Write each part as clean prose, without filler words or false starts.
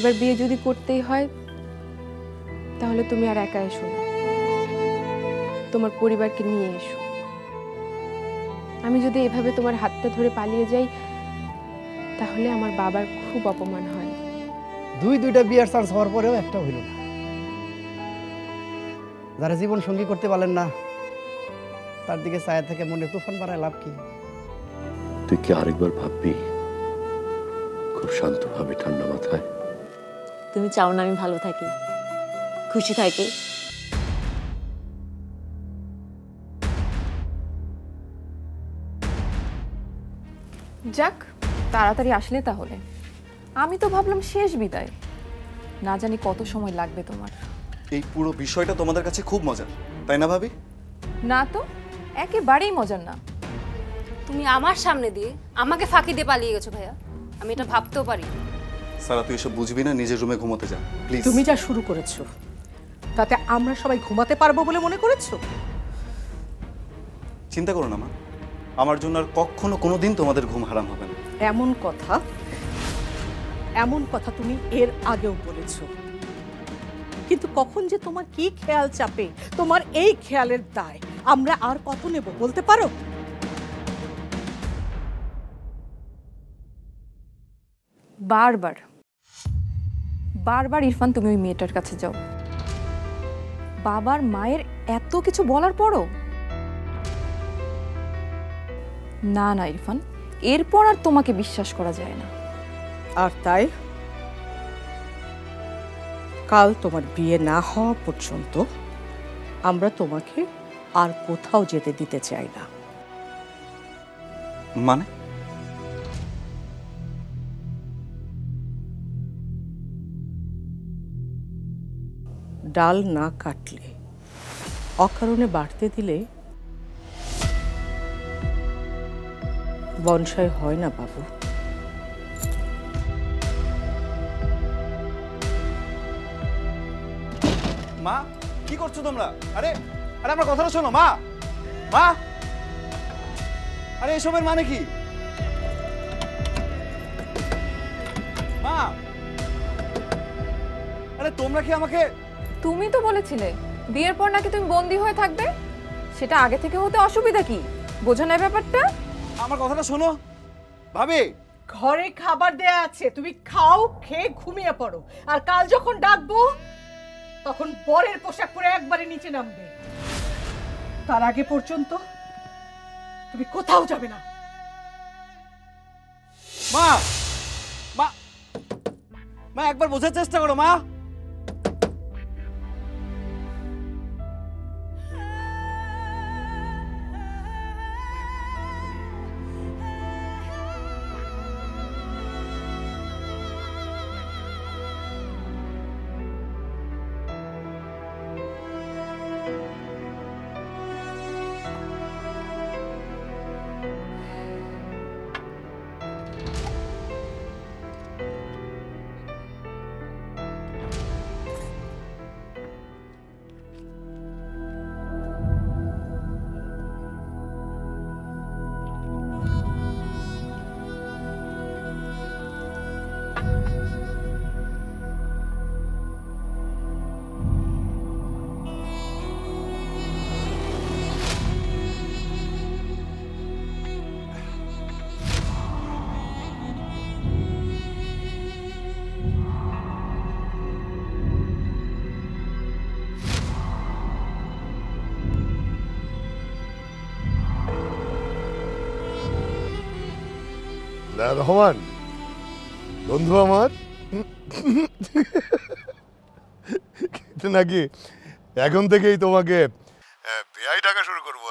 এবার বিয়ে যদি করতেই হয় তাহলে তুমি আর একা এসো না, তোমার পরিবারকে নিয়ে এসো। আমি যদি এভাবে তোমার হাতটা ধরে পালিয়ে যাই তাহলে আমার বাবার খুব অপমান হয়। দুইটা বিয়ের চান্স হওয়ার পরেও একটা হইল না। যারা জীবন সঙ্গী করতে পারলেন না তার দিকে ছায়া থেকে মনে তুফান বাড়ায় লাভ কি? তুই কি আরেকবার ভাববি? খুব শান্তভাবে, ঠান্ডা মাথায়। তুমি চাও না আমি ভালো থাকি, খুশি থাকি? যাক, তাড়াতাড়ি আসলে তাহলে। আমি তো ভাবলাম শেষ বিদায়, না জানি কত সময় লাগবে তোমার। এই পুরো বিষয়টা তোমাদের কাছে খুব মজার, তাই না ভাবি? না তো, একেবারেই মজার না। তুমি আমার সামনে দিয়ে আমাকে ফাঁকি দিয়ে পালিয়ে গেছো ভাইয়া, আমি এটা ভাবতেও পারি। সারা তুই এসব বুঝবি না, নিজের রুমে ঘুমোতে যা প্লিজ। তুমি যা শুরু করেছো তাতে আমরা সবাই ঘুমাতে পারবো বলে মনে করেছো? চিন্তা করো না মা, আমার জন্য আর কখনো কোনোদিন তোমাদের ঘুম হারাম হবে না। এমন কথা তুমি এর আগেও বলেছো, কিন্তু কখন যে তোমার কি খেয়াল চাপে, তোমার এই খেয়ালের দায় আমরা আর কত নেব বলতে পারো? বারবার বারবার ইরফান তুমি ওই মেয়েটার কাছে যাও, বাবার মায়ের এত কিছু বলার পরও। না না ইরফান, এরপর আর তোমাকে বিশ্বাস করা যায় না। আর তাই কাল তোমার বিয়ে না হওয়া পর্যন্ত আমরা তোমাকে আর কোথাও যেতে দিতে চাই না। মানে? ডাল না কাটলে, অকারণে বাড়তে দিলে বনসাই হয় না বাবু। মা কি করছো তোমরা? আরে আরে আমার কথাটা শোনো মা। মা, আরে এসবের মানে কি? মা, আরে তোমরা কি আমাকে... তুমি তো বলেছিলে বিয়ের পর নাকি তুমি বন্দী হয়ে থাকবে, সেটা আগে থেকে হতে অসুবিধা কি? বোঝো না ব্যাপারটা? আমার কথাটা শোনো ভাবি। ঘরে খাবার দেয়া আছে, তুমি খাও, খেয়ে ঘুমিয়ে পড়ো। আর কাল যখন ডাকবো তখন বরের পোশাক পরে একবারে নিচে নামবে। তার আগে পর্যন্ত তুমি কোথাও যাবে না। মা, মা, মা একবার বোঝার চেষ্টা করো মা। রহমান বন্ধু আমার নাকি এখন থেকেই তোমাকে বেআই টাকা শুরু করবো।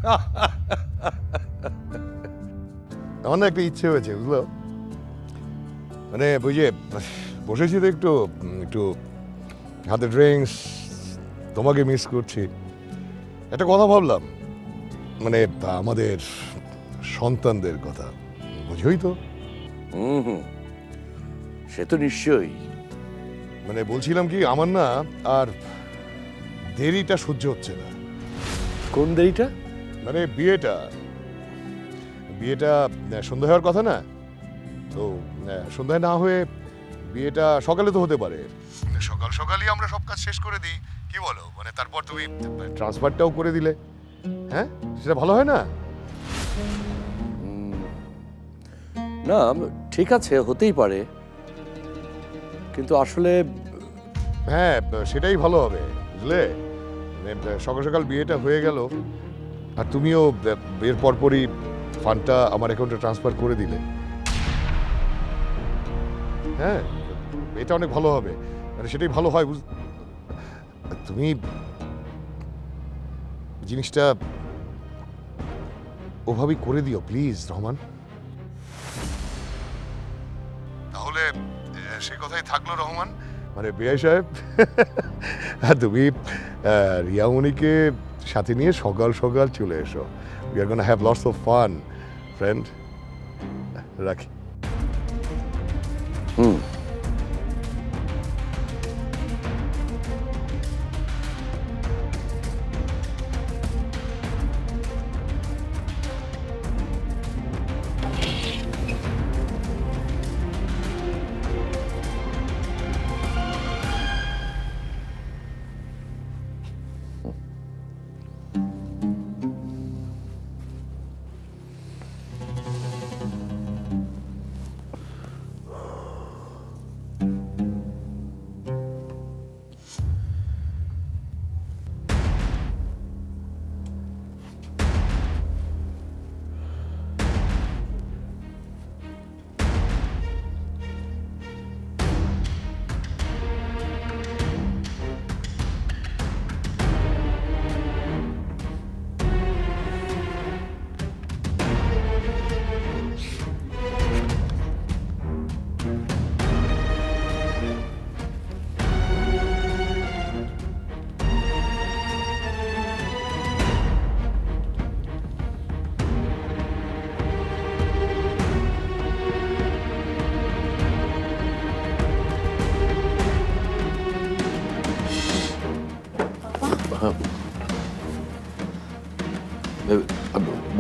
হ্যাঁ, আমার না একটা ইচ্ছে হয়েছে বুঝলো, মানে বুঝে বসেছি তো একটু একটু হাতে ড্রিঙ্কস, তোমাকে মিস করছি। একটা কথা ভাবলাম, মানে আমাদের সন্তানদের কথা বুঝোই তো। সে তো নিশ্চয়ই। মানে বলছিলাম কি, আমার না আর দেরিটা সহ্য হচ্ছে না। কোন দেরিটা? মানে বিয়েটা সন্ধ্যা হওয়ার কথা না, তো সন্ধ্যায় না হয়ে বিয়েটা সকালে তো হতে পারে, সকাল সকালই আমরা সব কাজ শেষ করে দিই, কি বলো? মানে তারপর তুমি ট্রান্সফারটাও করে দিলে, হ্যাঁ সেটা ভালো হয় না? না ঠিক আছে, হতেই পারে, কিন্তু আসলে হ্যাঁ সেটাই ভালো হবে, বুঝলে? মানে সকাল সকাল বিয়েটা হয়ে গেল, আর তুমিও বিয়ের পরপরই ফান্ডটা আমার অ্যাকাউন্টে ট্রান্সফার করে দিলে। হ্যাঁ এটা অনেক ভালো হবে, মানে সেটাই ভালো হয়। তুমি জিনিসটা ওভাবেই করে দিও প্লিজ রহমান। তাহলে সে কথাই থাকলো রহমান, মানে বিআই সাহেব, তুমি রিয়ামণিকে সাথে নিয়ে সকাল সকাল চলে এসো। We are gonna have lots of fun friend. রাখি।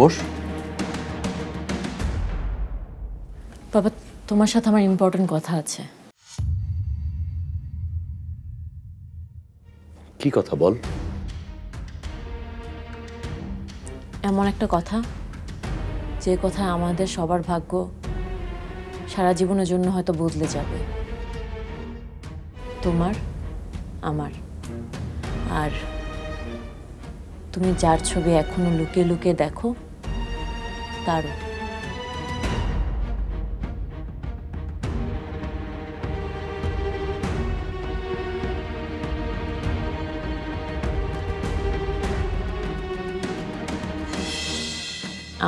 বস। বাবা, তোমার সাথে আমার ইম্পর্টেন্ট কথা আছে। কি কথা বল? এমন একটা কথা, যে কথা আমাদের সবার ভাগ্য সারা জীবনের জন্য হয়তো বদলে যাবে। তোমার, আমার, আর তুমি যার ছবি এখনো লুকিয়ে লুকিয়ে দেখো তারও।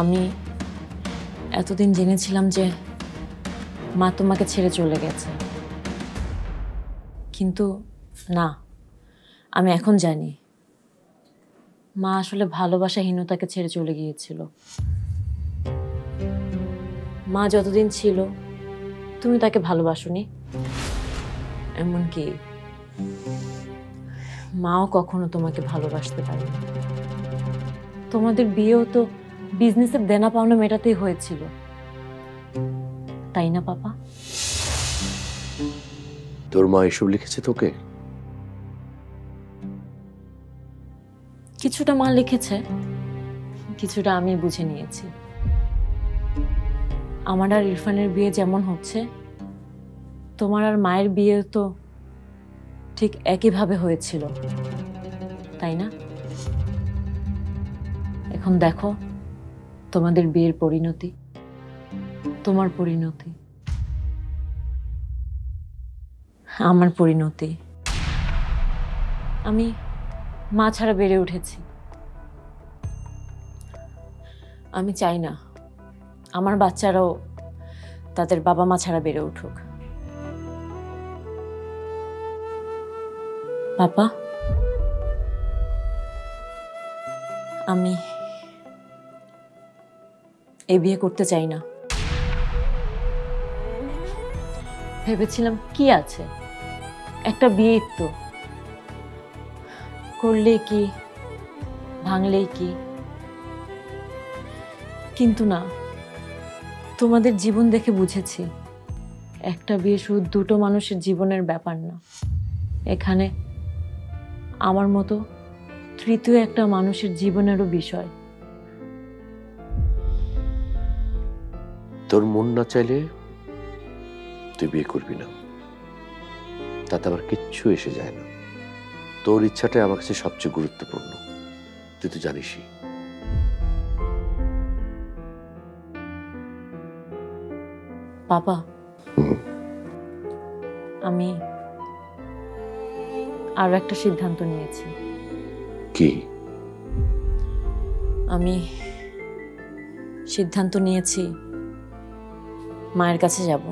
আমি এতদিন জেনেছিলাম যে মা তোমাকে ছেড়ে চলে গেছে, কিন্তু না, আমি এখন জানি মা আসলে ভালোবাসাহীনতাকে ছেড়ে চলে গিয়েছিল। মা যতদিন ছিল তুমি তাকে ভালোবাসোনি, এমনকি মাও কখনো তোমাকে ভালোবাসতে পারেনি। তোমাদের বিয়েও তো বিজনেসের দেনা পাওনা মেটাতেই হয়েছিল, তাই না পাপা? তোর মা এসব লিখেছে তোকে? কিছুটা মা লিখেছে, কিছুটা আমি বুঝে নিয়েছি। আমার আর ইরফানের বিয়ে যেমন হচ্ছে, তোমার আর মায়ের বিয়ে তো ঠিক একইভাবে হয়েছিল, তাই না? এখন দেখো তোমাদের বিয়ের পরিণতি, তোমার পরিণতি, আমার পরিণতি। আমি মা ছাড়া বেড়ে উঠেছি। আমি চাই না আমার বাচ্চারাও তাদের বাবা মা ছাড়া বেড়ে উঠুক। পাপা, আমি এই বিয়ে করতে চাই না। ভেবেছিলাম কি আছে, একটা বিয়ে তো, করলে কি ভাঙলেই কি, কিন্তু না, তোমাদের জীবন দেখে বুঝেছি একটা বিয়ে শুধু দুটো মানুষের জীবনের ব্যাপার না, এখানে আমার মতো তৃতীয় একটা মানুষের জীবনেরও বিষয়। তোর মন না চাইলে তুই বিয়ে করবি না, তাতে আমার কিচ্ছু এসে যায় না। তোর ইচ্ছাটাই আমার কাছে সবচেয়ে গুরুত্বপূর্ণ, তুই তো জানিসই। বাবা, আমি আরো একটা সিদ্ধান্ত নিয়েছি। কি? আমি সিদ্ধান্ত নিয়েছি মায়ের কাছে যাব,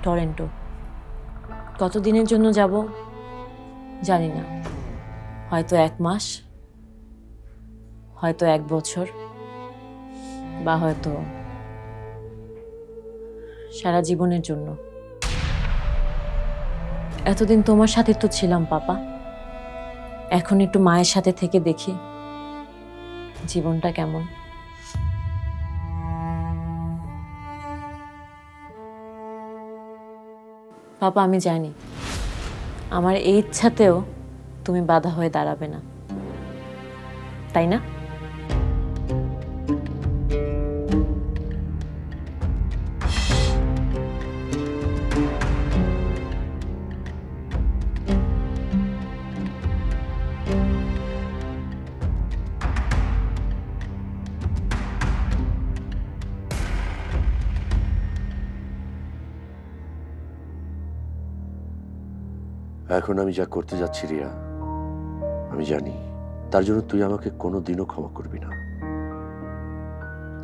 টরন্টো। কতদিনের জন্য যাব জানি না, হয়তো 1 মাস, হয়তো 1 বছর, বা হয়তো সারা জীবনের জন্য। এতদিন তোমার সাথে তো ছিলাম পাপা, এখন একটু মায়ের সাথে থেকে দেখি জীবনটা কেমন। পাপা, আমি জানি আমার এই ইচ্ছাতেও তুমি বাধা হয়ে দাঁড়াবে না, তাই না? এখন আমি যা করতে যাচ্ছি রিয়া, আমি জানি তার জন্য তুই আমাকে কোনোদিনও ক্ষমা করবি না,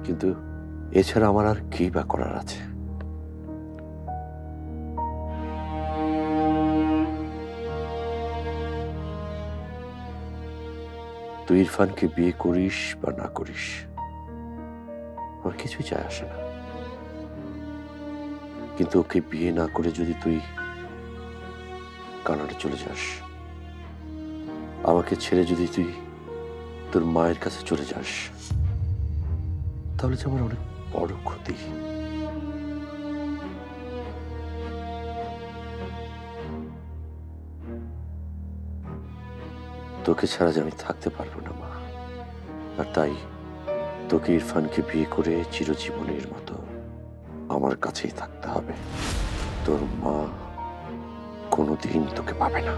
কিন্তু এছাড়া আমার আর কি বা করার আছে? তুই ইরফানকে বিয়ে করিস বা না করিস আমার কিছুই যায় আসে না, কিন্তু ওকে বিয়ে না করে যদি তুই কানাডা চলে যাস, আমাকে ছেড়ে যদি তুই তোর মায়ের কাছে চলে যাস, তাহলে যে আমার অনেক বড় ক্ষতি। তোকে ছাড়া যে আমি থাকতে পারবো না মা, আর তাই তোকে ইরফানকে বিয়ে করে চিরজীবনের মতো আমার কাছেই থাকতে হবে। তোর মা কোনোদিন তোকে পাবে না।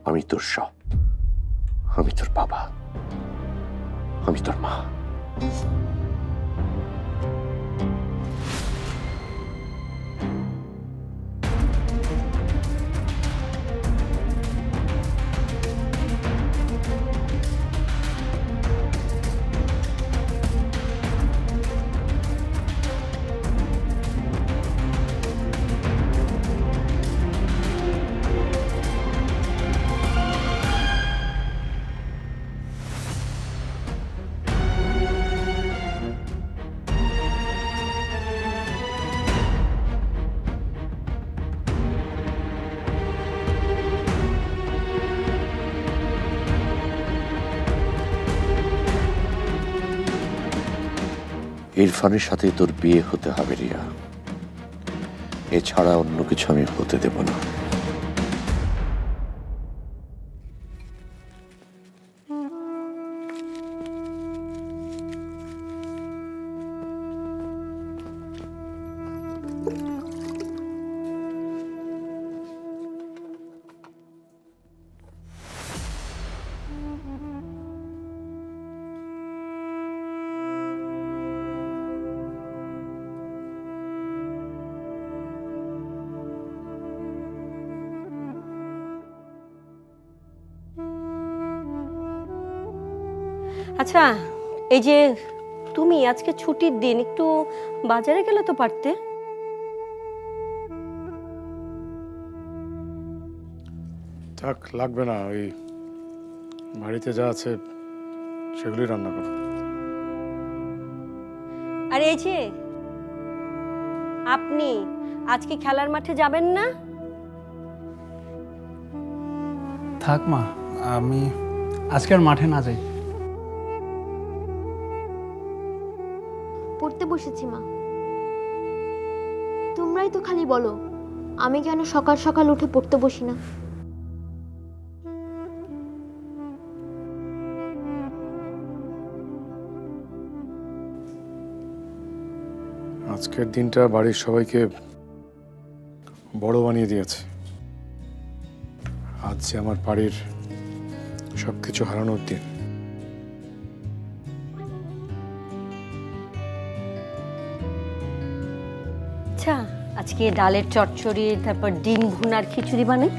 আমি তোর সব, আমি তোর বাবা, আমি তোর মা। ইরফানের সাথে তোর বিয়ে হতে হবে রিয়া, এছাড়া অন্য কিছু আমি হতে দেব না। আচ্ছা, এই যে তুমি আজকে ছুটির দিন, একটু বাজারে গেলে তো পারতে। থাক, লাগবে না, ওই বাড়িতে যা আছে সেগুলোই রান্না করো। আর এই যে আপনি আজকে খেলার মাঠে যাবেন না? থাক মা, আমি আজকে আর মাঠে না যাই, পড়তে বসেছি মা। তোমরাই তো খালি বলো আমি কেন সকাল সকাল উঠে পড়তে বসি না। আজকের দিনটা বাড়ির সবাইকে বড় বানিয়ে দিয়েছে। আজ যে আমার বাড়ির সবকিছু হারানোর দিন। আচ্ছা, আজকে ডালের চচ্চড়ি, তারপর ডিম ভুনার খিচুড়ি বানাই।